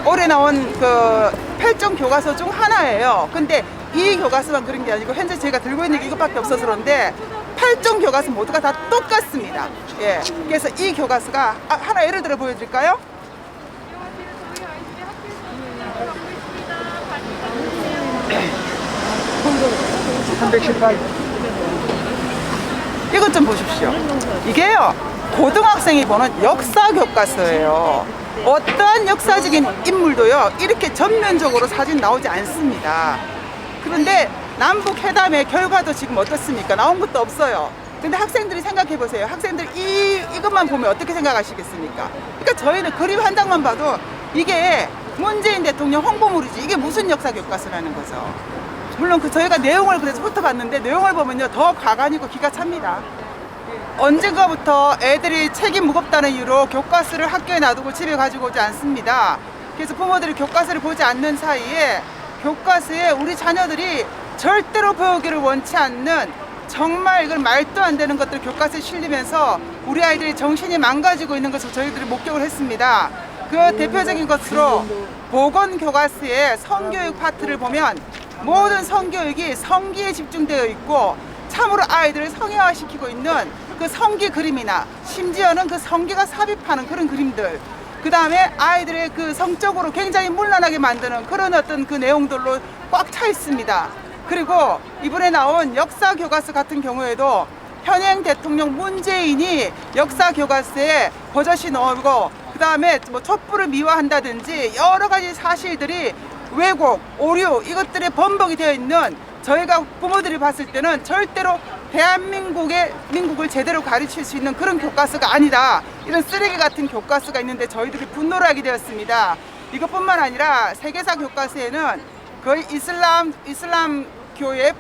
올해 나온 그 8종 교과서 중 하나예요. 근데 이 교과서만 그런 게 아니고 현재 제가 들고 있는 게 이것밖에 없어서 그런데 8종 교과서 모두가 다 똑같습니다. 예. 그래서 이 교과서가 하나 예를 들어 보여드릴까요? 이것 좀 보십시오. 이게요, 고등학생이 보는 역사 교과서예요. 어떠한 역사적인 인물도요, 이렇게 전면적으로 사진 나오지 않습니다. 그런데 남북 회담의 결과도 지금 어떻습니까? 나온 것도 없어요. 근데 학생들이 생각해 보세요. 학생들 이것만 보면 어떻게 생각하시겠습니까? 그러니까 저희는 그림 한 장만 봐도 이게 문재인 대통령 홍보물이지 이게 무슨 역사 교과서라는 거죠. 물론 저희가 내용을 그래서 훑어봤는데 내용을 보면요 더 가관이고 기가 찹니다. 언젠가부터 애들이 책임 무겁다는 이유로 교과서를 학교에 놔두고 집에 가지고 오지 않습니다. 그래서 부모들이 교과서를 보지 않는 사이에 교과서에 우리 자녀들이 절대로 배우기를 원치 않는 정말 이걸 말도 안 되는 것들 교과서에 실리면서 우리 아이들이 정신이 망가지고 있는 것을 저희들이 목격을 했습니다. 그 대표적인 것으로 보건교과서의 성교육 파트를 보면 모든 성교육이 성기에 집중되어 있고 참으로 아이들을 성애화시키고 있는 그 성기 그림이나 심지어는 그 성기가 삽입하는 그런 그림들, 그 다음에 아이들의 그 성적으로 굉장히 문란하게 만드는 그런 어떤 그 내용들로 꽉 차 있습니다. 그리고 이번에 나온 역사 교과서 같은 경우에도 현행 대통령 문재인이 역사 교과서에 버젓이 넣고 그 다음에 뭐 촛불을 미화한다든지 여러 가지 사실들이 왜곡, 오류 이것들에 범벅이 되어 있는 저희가 부모들이 봤을 때는 절대로 민국을 제대로 가르칠 수 있는 그런 교과서가 아니다. 이런 쓰레기 같은 교과서가 있는데 저희들이 분노를 하게 되었습니다. 이것뿐만 아니라 세계사 교과서에는 거의 이슬람교의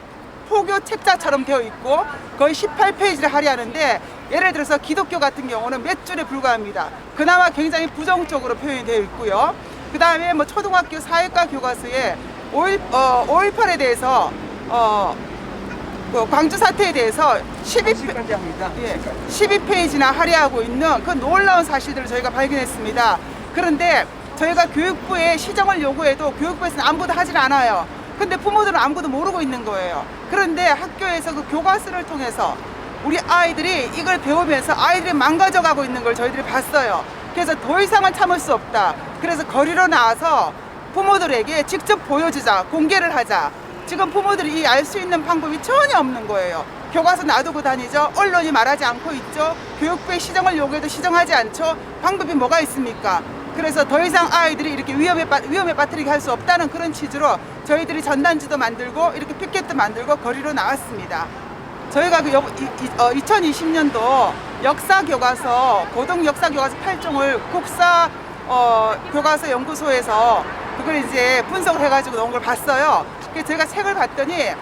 포교 책자처럼 되어 있고 거의 18페이지를 할애하는데 예를 들어서 기독교 같은 경우는 몇 줄에 불과합니다. 그나마 굉장히 부정적으로 표현이 되어 있고요. 그 다음에 뭐 초등학교 사회과 교과서에 5.18에 대해서 광주 사태에 대해서 12페이지나 할애하고 있는 그 놀라운 사실들을 저희가 발견했습니다. 그런데 저희가 교육부에 시정을 요구해도 교육부에서는 아무것도 하질 않아요. 근데 부모들은 아무것도 모르고 있는 거예요. 그런데 학교에서 그 교과서를 통해서 우리 아이들이 이걸 배우면서 아이들이 망가져가고 있는 걸 저희들이 봤어요. 그래서 더 이상은 참을 수 없다. 그래서 거리로 나와서 부모들에게 직접 보여주자, 공개를 하자. 지금 부모들이 알 수 있는 방법이 전혀 없는 거예요. 교과서 놔두고 다니죠. 언론이 말하지 않고 있죠. 교육부의 시정을 요구해도 시정하지 않죠. 방법이 뭐가 있습니까? 그래서 더 이상 아이들이 이렇게 위험에 빠뜨리게 할 수 없다는 그런 취지로 저희들이 전단지도 만들고 이렇게 피켓도 만들고 거리로 나왔습니다. 저희가 그 2020년도 역사교과서, 고등역사교과서 8종을 국사 교과서 연구소에서 그걸 이제 분석을 해가지고 나온 걸 봤어요. 그래서 제가 책을 봤더니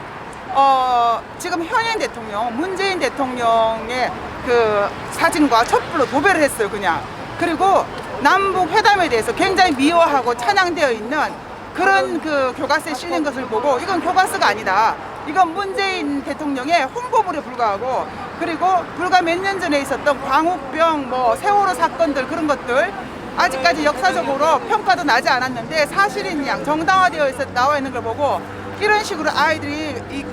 지금 현행 대통령, 문재인 대통령의 그 사진과 촛불로 도배를 했어요, 그냥. 그리고 남북 회담에 대해서 굉장히 미워하고 찬양되어 있는 그런 그 교과서에 실린 것을 보고 이건 교과서가 아니다. 이건 문재인 대통령의 홍보물에 불과하고 그리고 불과 몇 년 전에 있었던 광우병, 뭐 세월호 사건들 그런 것들 아직까지 역사적으로 평가도 나지 않았는데 사실인 양 정당화되어 나와 있는 걸 보고 이런 식으로 아이들이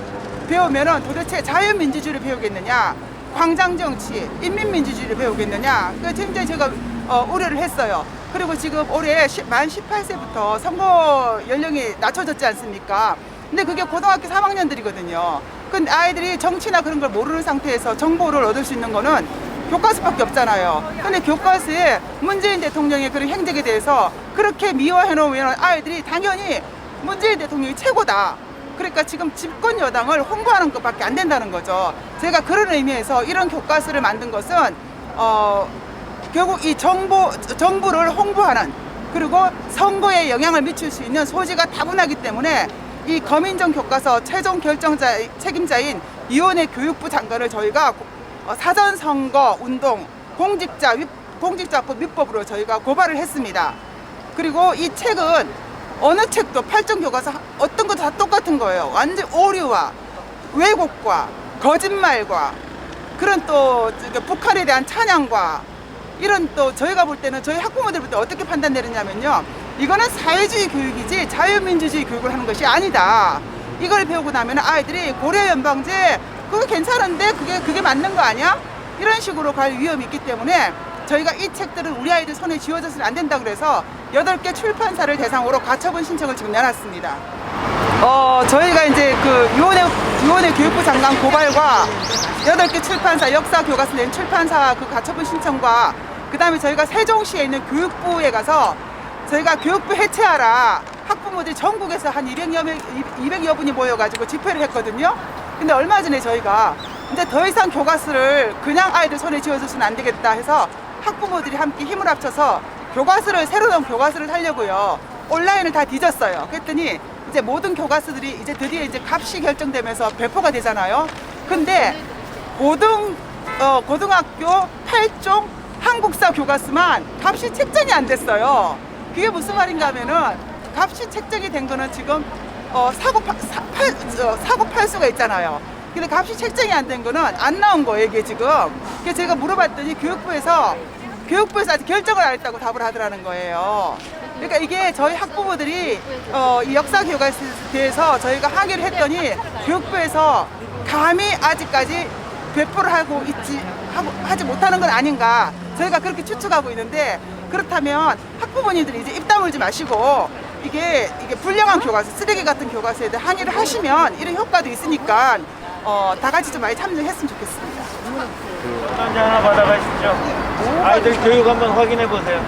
배우면은 도대체 자유민주주의를 배우겠느냐, 광장정치, 인민민주주의를 배우겠느냐. 그래서 굉장히 제가 우려를 했어요. 그리고 지금 올해 만 18세부터 선거 연령이 낮춰졌지 않습니까? 근데 그게 고등학교 3학년들이거든요. 근데 아이들이 정치나 그런 걸 모르는 상태에서 정보를 얻을 수 있는 거는 교과서밖에 없잖아요. 근데 교과서에 문재인 대통령의 그런 행적에 대해서 그렇게 미화해 놓으면 아이들이 당연히 문재인 대통령이 최고다. 그러니까 지금 집권 여당을 홍보하는 것밖에 안 된다는 거죠. 제가 그런 의미에서 이런 교과서를 만든 것은 결국 이 정부를 홍보하는 그리고 선거에 영향을 미칠 수 있는 소지가 다분하기 때문에 이 거민정 교과서 최종 책임자인 이원혜 교육부 장관을 저희가 사전선거 운동 공직자법 위법으로 저희가 고발을 했습니다. 그리고 이 책은 어느 책도 8종 교과서 어떤 것도 다 똑같은 거예요. 완전 오류와 왜곡과 거짓말과 그런 또 북한에 대한 찬양과 이런 또 저희가 볼 때는 저희 학부모들 볼 때 어떻게 판단 내렸냐면요. 이거는 사회주의 교육이지 자유민주주의 교육을 하는 것이 아니다. 이걸 배우고 나면 아이들이 고려 연방제 그거 괜찮은데 그게 맞는 거 아니야? 이런 식으로 갈 위험이 있기 때문에 저희가 이 책들은 우리 아이들 손에 쥐어져서는 안 된다 그래서 8개 출판사를 대상으로 가처분 신청을 지금 내놨습니다. 저희가 이제 그 유원회 교육부 장관 고발과 8개 출판사 역사 교과서 낸 출판사 그 가처분 신청과 그 다음에 저희가 세종시에 있는 교육부에 가서 저희가 교육부 해체하라 학부모들이 전국에서 한 200여 분이 모여가지고 집회를 했거든요. 근데 얼마 전에 저희가 이제 더 이상 교과서를 그냥 아이들 손에 쥐어줘서는 안 되겠다 해서 학부모들이 함께 힘을 합쳐서 새로 나온 교과서를 하려고요. 온라인을 다 뒤졌어요. 그랬더니 이제 모든 교과서들이 이제 드디어 이제 값이 결정되면서 배포가 되잖아요. 근데 고등학교 8종 한국사 교과서만 값이 책정이 안 됐어요. 그게 무슨 말인가 하면은 값이 책정이 된 거는 지금 사고 팔수가 있잖아요. 근데 값이 책정이 안 된 거는 안 나온 거예요, 이게 지금. 그래서 제가 물어봤더니 교육부에서 아직 결정을 안 했다고 답을 하더라는 거예요. 그러니까 이게 저희 학부모들이 이 역사 교과서에 대해서 저희가 항의를 했더니 교육부에서 감히 아직까지 배포를 하지 못하는 건 아닌가 저희가 그렇게 추측하고 있는데, 그렇다면 학부모님들이 이제 입 다물지 마시고 이게 불량한 교과서, 쓰레기 같은 교과서에 대해 항의를 하시면 이런 효과도 있으니까 다 같이 좀 많이 참여했으면 좋겠습니다. 전단지 하나 받아가십시오. 아이들 교육 한번 확인해 보세요.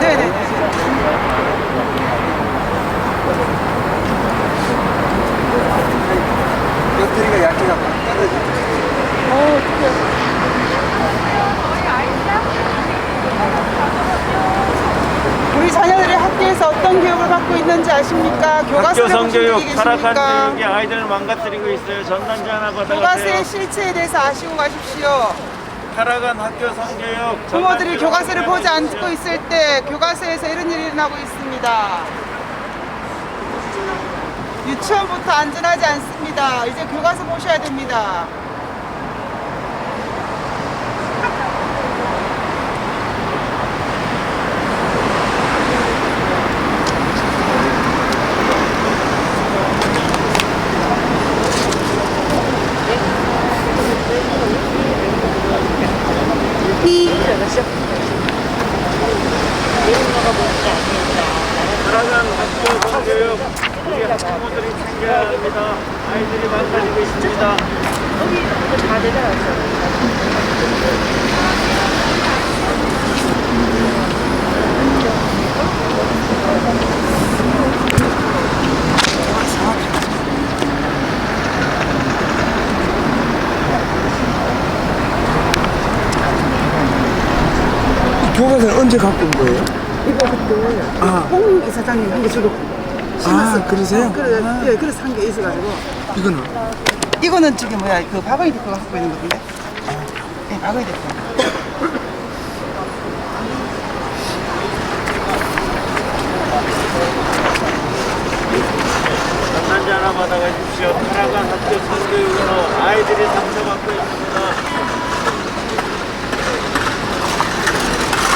네네네. 배터리가 약해갖고 떨어지죠. 우리 자녀들이 학교에서 어떤 교육을 받고 있는지 아십니까? 학교 성교육, 계십니까? 타락한 교육이 아이들을 망가뜨리고 있어요. 전단지 하나 교과서의 받아가세요. 실체에 대해서 아시고 가십시오. 타락한 학교 성교육. 부모들이 전단지 교과서를 보지 확인해 않고 있을 때 교과서에서 이런 일이 일어나고 있습니다. 유치원부터 안전하지 않습니다. 이제 교과서 보셔야 됩니다. 타락한 학교 성교육. 우리 학부모들이 챙겨야 합니다. 아이들이 망가지고 있습니다. 이 교과서 언제 갖고 온 거예요? 이거 그때 홍 이사장님 한 게 주고 그러세요? 예, 그래서 한 게 있어가지고. 이거는? 이거는 저기 뭐야, 그 박원희 대표가 갖고 있는 건데. 네, 박원희 대표. 전단지 하나 받아가십시오. 타락한 학교 성교육으로 아이들이 상처받고 있습니다.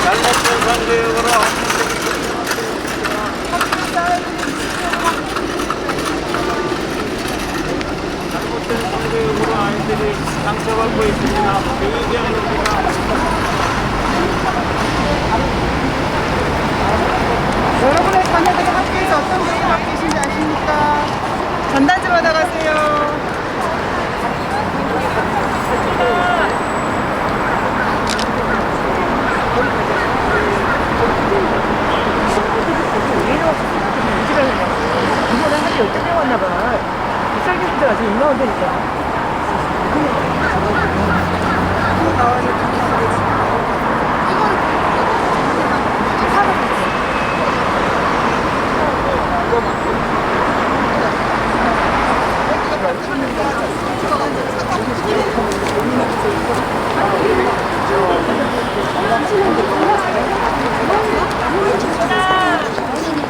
잘못된 성교육으로 잘못된 성교육으로 아이들이 상처받고 있습니다. 비경입니다. 여러분의 자녀들이 학교에서 어떤 교육을 받고 계신지 아십니까? 전단지 받아가세요. 이번에 한개 어떻게 왔나 봐. 비싸게 진짜 지금 2만 원 되니까.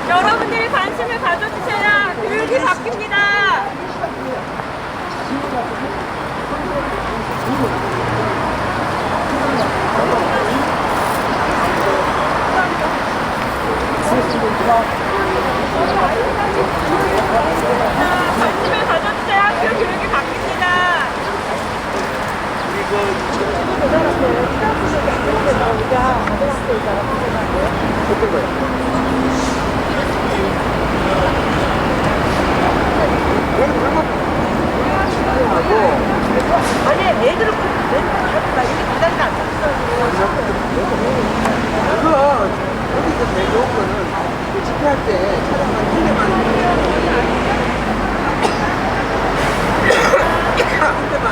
여러분들이 관심을 가져주셔야 교육이 바뀝니다. 관심을 가져주셔야 학교 교육이 바뀝니다. 아니 애들은 나 이렇게 기다리지 않았어. 그거 여기서 제일 좋은 거는 그 집회할 때 촬영한 한 대만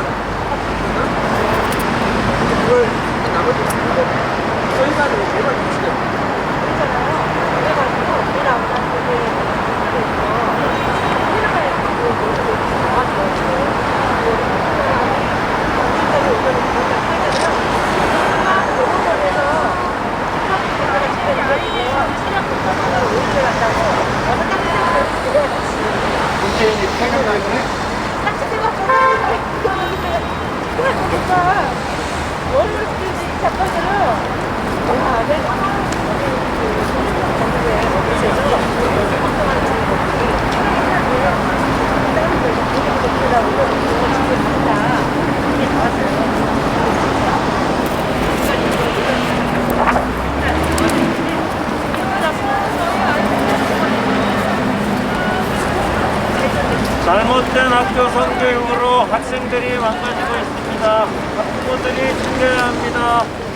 그걸 나머지 저희가 제발 주시죠. 문재인이 퇴근하기 전에 잘못된 학교 성교육으로 학생들이 망가지고 있습니다. 학부모들이 챙겨야 합니다.